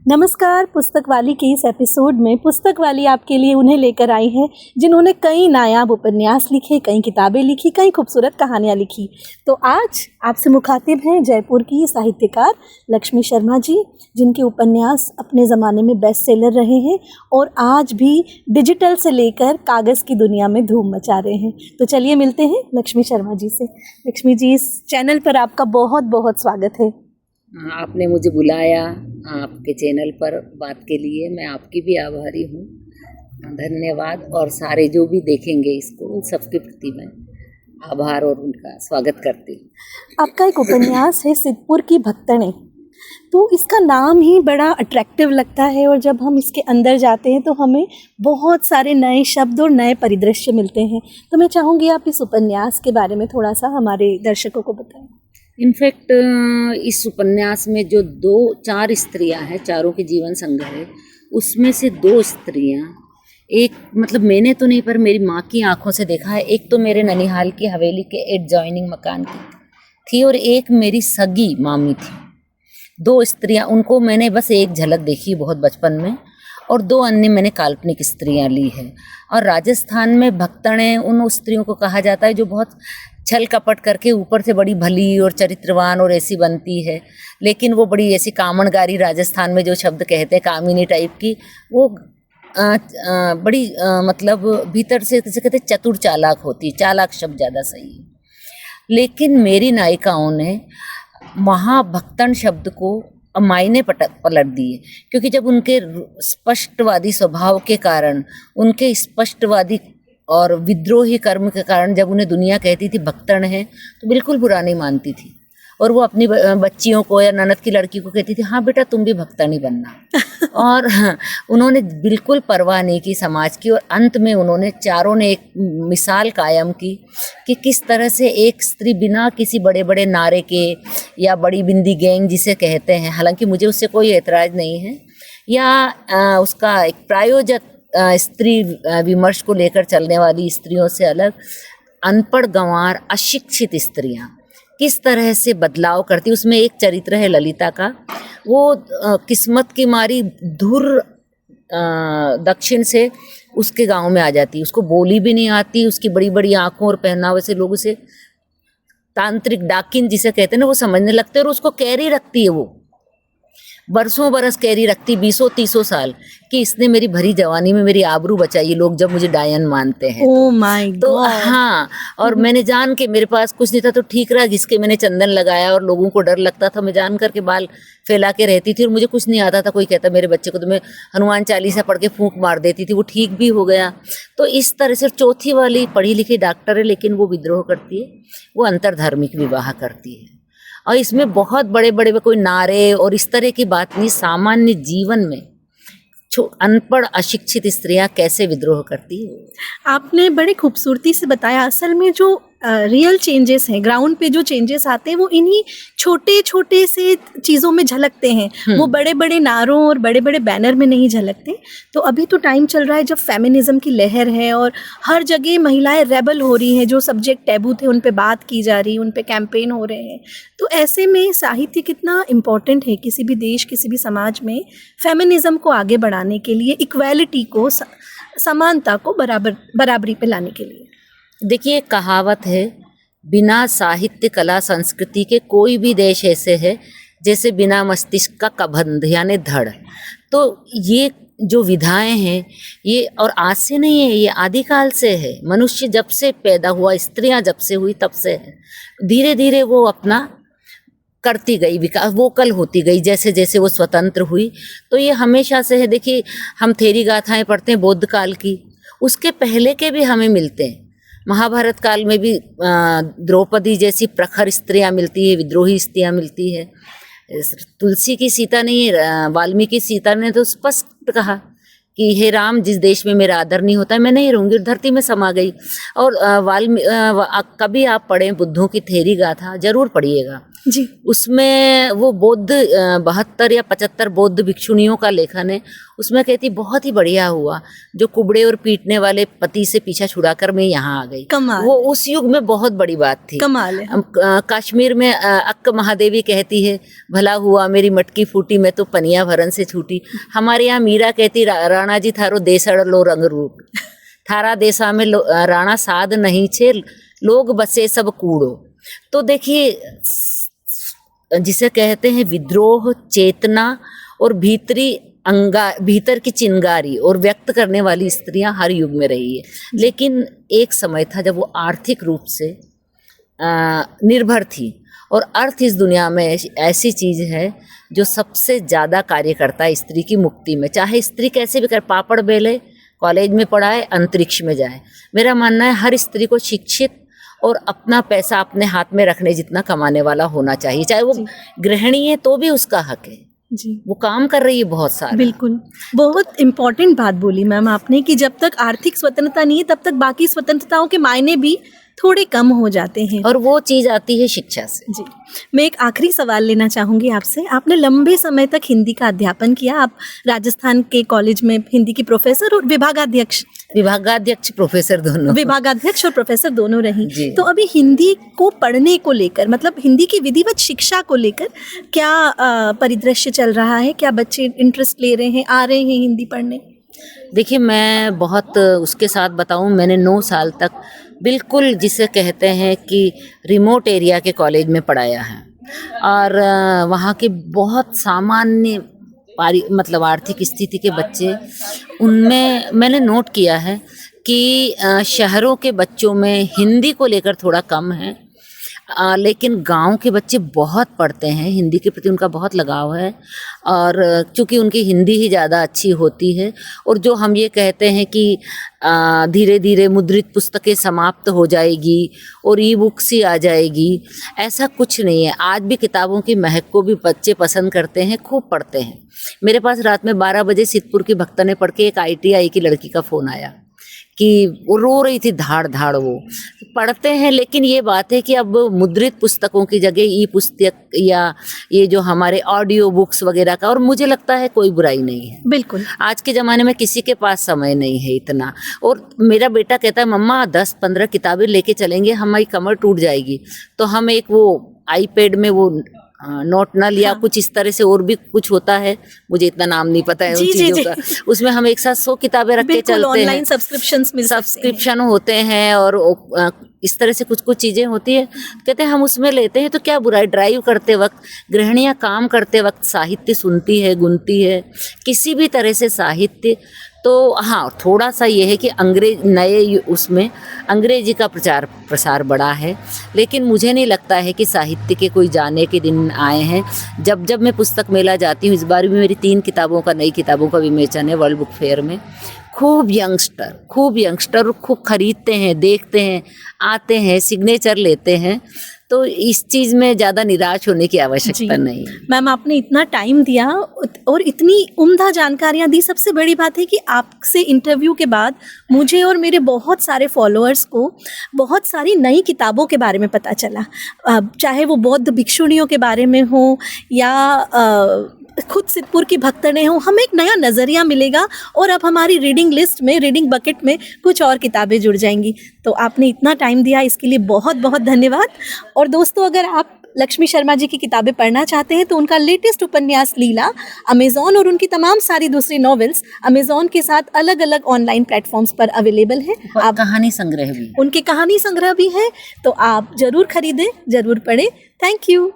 नमस्कार। पुस्तक वाली के इस एपिसोड में पुस्तक वाली आपके लिए उन्हें लेकर आई है जिन्होंने कई नायाब उपन्यास लिखे, कई किताबें लिखी, कई खूबसूरत कहानियाँ लिखी। तो आज आपसे मुखातिब हैं जयपुर की साहित्यकार लक्ष्मी शर्मा जी, जिनके उपन्यास अपने ज़माने में बेस्ट सेलर रहे हैं और आज भी डिजिटल से लेकर कागज़ की दुनिया में धूम मचा रहे हैं। तो चलिए मिलते हैं लक्ष्मी शर्मा जी से। लक्ष्मी जी, इस चैनल पर आपका बहुत बहुत स्वागत है। आपने मुझे बुलाया आपके चैनल पर बात के लिए, मैं आपकी भी आभारी हूँ। धन्यवाद। और सारे जो भी देखेंगे इसको, उन सबके प्रति मैं आभार और उनका स्वागत करती हूँ। आपका एक उपन्यास है सिद्धपुर की भक्तनें, तो इसका नाम ही बड़ा अट्रैक्टिव लगता है और जब हम इसके अंदर जाते हैं तो हमें बहुत सारे नए शब्द और नए परिदृश्य मिलते हैं। तो मैं चाहूँगी आप इस उपन्यास के बारे में थोड़ा सा हमारे दर्शकों को बताएं। इनफैक्ट इस उपन्यास में जो चार स्त्रियां हैं, चारों के जीवन संग्रह है, उसमें से दो स्त्रियां, एक मतलब मैंने तो नहीं पर मेरी माँ की आंखों से देखा है। एक तो मेरे ननिहाल की हवेली के एडजॉइनिंग मकान की थी और एक मेरी सगी मामी थी। दो स्त्रियां, उनको मैंने बस एक झलक देखी बहुत बचपन में, और दो अन्य मैंने काल्पनिक स्त्रियां ली है। और राजस्थान में भक्तनें उन स्त्रियों को कहा जाता है जो बहुत छल कपट करके ऊपर से बड़ी भली और चरित्रवान और ऐसी बनती है, लेकिन वो बड़ी ऐसी कामणगारी, राजस्थान में जो शब्द कहते हैं कामिनी टाइप की, वो बड़ी मतलब भीतर से जैसे कहते हैं चतुर चालाक होती है। चालाक शब्द ज़्यादा सही है। लेकिन मेरी नायिकाओं ने महाभक्तन शब्द को मायने पलट दिए, क्योंकि जब उनके स्पष्टवादी स्वभाव के कारण, उनके स्पष्टवादी और विद्रोही कर्म के कारण जब उन्हें दुनिया कहती थी भक्तन है, तो बिल्कुल बुरा नहीं मानती थी। और वो अपनी बच्चियों को या ननद की लड़की को कहती थी, हाँ बेटा तुम भी भक्तन ही बनना। और उन्होंने बिल्कुल परवाह नहीं की समाज की। और अंत में उन्होंने चारों ने एक मिसाल कायम की कि किस तरह से एक स्त्री बिना किसी बड़े बड़े नारे के या बड़ी बिंदी गैंग जिसे कहते हैं, हालांकि मुझे उससे कोई एतराज़ नहीं है, या उसका एक प्रायोजक स्त्री विमर्श को लेकर चलने वाली स्त्रियों से अलग, अनपढ़ गंवार अशिक्षित स्त्रियां किस तरह से बदलाव करती। उसमें एक चरित्र है ललिता का, वो किस्मत की मारी धुर दक्षिण से उसके गांव में आ जाती, उसको बोली भी नहीं आती, उसकी बड़ी बड़ी आंखों और पहनावे से लोग उसे तांत्रिक डाकिन जिसे कहते हैं ना, वो समझने लगते हैं। और उसको कैरी रखती है, वो बरसों बरस कैरी रखती, 20-30 साल, कि इसने मेरी भरी जवानी में मेरी आबरू बचाई, लोग जब मुझे डायन मानते हैं। ओह माय तो गॉड। हाँ, और मैंने जान के, मेरे पास कुछ नहीं था तो ठीक रहा, घिसके मैंने चंदन लगाया और लोगों को डर लगता था, मैं जान करके बाल फैला के रहती थी और मुझे कुछ नहीं आता था। कोई कहता मेरे बच्चे को तो मैं हनुमान चालीसा पढ़ के फूंक मार देती थी, वो ठीक भी हो गया। तो इस तरह से चौथी वाली पढ़ी लिखी डॉक्टर है, लेकिन वो विद्रोह करती है, वो अंतर्धार्मिक विवाह करती है। और इसमें बहुत बड़े बड़े कोई नारे और इस तरह की बात नहीं, सामान्य जीवन में अनपढ़ अशिक्षित स्त्रियां कैसे विद्रोह करती है। आपने बड़े खूबसूरती से बताया। असल में जो रियल चेंजेस हैं, ग्राउंड पे जो चेंजेस आते हैं, वो इन्हीं छोटे छोटे से चीज़ों में झलकते हैं। वो बड़े बड़े नारों और बड़े बड़े बैनर में नहीं झलकते। तो अभी तो टाइम चल रहा है जब फेमिनिज्म की लहर है और हर जगह महिलाएं रेबल हो रही हैं, जो सब्जेक्ट टैबू थे उन पे बात की जा रही है, उन पे कैंपेन हो रहे हैं। तो ऐसे में साहित्य कितना इम्पोर्टेंट है किसी भी देश, किसी भी समाज में फेमिनिज्म को आगे बढ़ाने के लिए, इक्वालिटी को, समानता को बराबरी पे लाने के लिए। देखिए, कहावत है, बिना साहित्य कला संस्कृति के कोई भी देश ऐसे है जैसे बिना मस्तिष्क का कबंध यानी धड़। तो ये जो विधाएं हैं, ये और आज से नहीं है, ये आदिकाल से है। मनुष्य जब से पैदा हुआ, स्त्रियां जब से हुई तब से है। धीरे धीरे वो अपना करती गई, विकास वोकल होती गई जैसे जैसे वो स्वतंत्र हुई। तो ये हमेशा से है। देखिए, हम थेरी गाथाएं पढ़ते हैं बौद्ध काल की, उसके पहले के भी हमें मिलते हैं। महाभारत काल में भी द्रौपदी जैसी प्रखर स्त्रियां मिलती है, विद्रोही स्त्रियां मिलती है। तुलसी की सीता नहीं, वाल्मीकि सीता ने तो स्पष्ट कहा कि हे राम, जिस देश में मेरा आदर नहीं होता है मैं नहीं रहूँगी, धरती में समा गई। और कभी आप पढ़ें बुद्धों की थेरी गाथा, जरूर पढ़िएगा। जी। उसमें वो बौद्ध 72 या 75 बौद्ध भिक्षुणियों का लेखन है। उसमें कहती बहुत ही बढ़िया हुआ जो कुबड़े और पीटने वाले पति से पीछा छुड़ाकर मैं यहाँ आ गई। कमाल वो उस युग में बहुत बड़ी बात थी। कमाल है। कश्मीर में अक्क महादेवी कहती है भला हुआ मेरी मटकी फूटी मैं तो पनिया भरन से छूटी। हमारे यहाँ मीरा कहती राणा जी थारो देसड़ लो रंग रूप थारा देसा में राणा साध नहीं छे लोग बसे सब कूड़ो। तो देखिए जिसे कहते हैं विद्रोह चेतना और भीतर की चिंगारी और व्यक्त करने वाली स्त्रियां हर युग में रही है। लेकिन एक समय था जब वो आर्थिक रूप से निर्भर थी और अर्थ इस दुनिया में ऐसी चीज़ है जो सबसे ज़्यादा कार्य करता है स्त्री की मुक्ति में। चाहे स्त्री कैसे भी कर पापड़ बेले कॉलेज में पढ़ाए अंतरिक्ष में जाए। मेरा मानना है हर स्त्री को शिक्षित और अपना पैसा अपने हाथ में रखने जितना कमाने वाला होना चाहिए। चाहे वो गृहिणी है तो भी उसका हक है जी। वो काम कर रही है बहुत सारा। बिल्कुल, बहुत इम्पोर्टेंट बात बोली मैम आपने कि जब तक आर्थिक स्वतंत्रता नहीं है तब तक बाकी स्वतंत्रताओं के मायने भी थोड़े कम हो जाते हैं और वो चीज़ आती है शिक्षा से। जी। मैं एक आखिरी सवाल लेना चाहूँगी आपसे। आपने लंबे समय तक हिंदी का अध्यापन किया। आप राजस्थान के कॉलेज में हिंदी की प्रोफेसर और विभागाध्यक्ष प्रोफेसर दोनों, विभागाध्यक्ष और प्रोफेसर दोनों रही। तो अभी हिंदी को पढ़ने को लेकर मतलब हिंदी की विधिवत शिक्षा को लेकर क्या परिदृश्य चल रहा है? क्या बच्चे इंटरेस्ट ले रहे हैं, आ रहे हैं हिंदी पढ़ने? देखिए मैं बहुत उसके साथ बताऊं, मैंने 9 साल तक बिल्कुल जिसे कहते हैं कि रिमोट एरिया के कॉलेज में पढ़ाया है और वहाँ के बहुत सामान्य मतलब आर्थिक स्थिति के बच्चे, उनमें मैंने नोट किया है कि शहरों के बच्चों में हिंदी को लेकर थोड़ा कम है, लेकिन गांव के बच्चे बहुत पढ़ते हैं, हिंदी के प्रति उनका बहुत लगाव है और चूँकि उनकी हिंदी ही ज़्यादा अच्छी होती है। और जो हम ये कहते हैं कि धीरे धीरे मुद्रित पुस्तकें समाप्त हो जाएगी और ई बुक्स ही आ जाएगी, ऐसा कुछ नहीं है। आज भी किताबों की महक को भी बच्चे पसंद करते हैं, खूब पढ़ते हैं। मेरे पास रात में 12 बजे सिद्धपुर की भक्ता ने पढ़ के एक ITI की लड़की का फ़ोन आया कि वो रो रही थी धाड़ धाड़। वो पढ़ते हैं, लेकिन ये बात है कि अब मुद्रित पुस्तकों की जगह ई पुस्तक या ये जो हमारे ऑडियो बुक्स वगैरह का, और मुझे लगता है कोई बुराई नहीं है। बिल्कुल, आज के ज़माने में किसी के पास समय नहीं है इतना। और मेरा बेटा कहता है मम्मा 10-15 किताबें लेके चलेंगे, हमारी कमर टूट जाएगी। तो हम एक वो iPad में वो नोट नल या कुछ इस तरह से और भी कुछ होता है, मुझे इतना नाम नहीं पता है उन चीज़ों का, उसमें हम एक साथ 100 किताबें रख के चलते हैं। ऑनलाइन सब्सक्रिप्शन होते हैं और इस तरह से कुछ चीज़ें होती है। कहते हैं हम उसमें लेते हैं तो क्या बुराई। ड्राइव करते वक्त, गृहिणियाँ काम करते वक्त साहित्य सुनती है, गुनती है, किसी भी तरह से साहित्य। तो हाँ, थोड़ा सा ये है कि उसमें अंग्रेजी का प्रचार प्रसार बढ़ा है, लेकिन मुझे नहीं लगता है कि साहित्य के कोई जाने के दिन आए हैं। जब मैं पुस्तक मेला जाती हूँ, इस बार भी मेरी 3 किताबों का, नई किताबों का विमोचन है वर्ल्ड बुक फेयर में। खूब यंगस्टर खूब खरीदते हैं, देखते हैं, आते हैं, सिग्नेचर लेते हैं। तो इस चीज़ में ज़्यादा निराश होने की आवश्यकता नहीं है। मैम, आपने इतना टाइम दिया और इतनी उम्दा जानकारियाँ दी। सबसे बड़ी बात है कि आपसे इंटरव्यू के बाद मुझे और मेरे बहुत सारे फॉलोअर्स को बहुत सारी नई किताबों के बारे में पता चला, चाहे वो बौद्ध भिक्षुणियों के बारे में हो या खुद सिद्धपुर की भक्तनें हो। हमें एक नया नज़रिया मिलेगा और अब हमारी रीडिंग लिस्ट में, रीडिंग बकेट में कुछ और किताबें जुड़ जाएंगी। तो आपने इतना टाइम दिया, इसके लिए बहुत बहुत धन्यवाद। और दोस्तों, अगर आप लक्ष्मी शर्मा जी की किताबें पढ़ना चाहते हैं तो उनका लेटेस्ट उपन्यास लीला अमेज़ॉन और उनकी तमाम सारी दूसरी नॉवेल्स अमेज़ॉन के साथ अलग अलग ऑनलाइन प्लेटफॉर्म्स पर अवेलेबल है। आप कहानी संग्रह भी, उनके कहानी संग्रह भी है, तो आप ज़रूर खरीदें, ज़रूर पढ़ें। Thank you.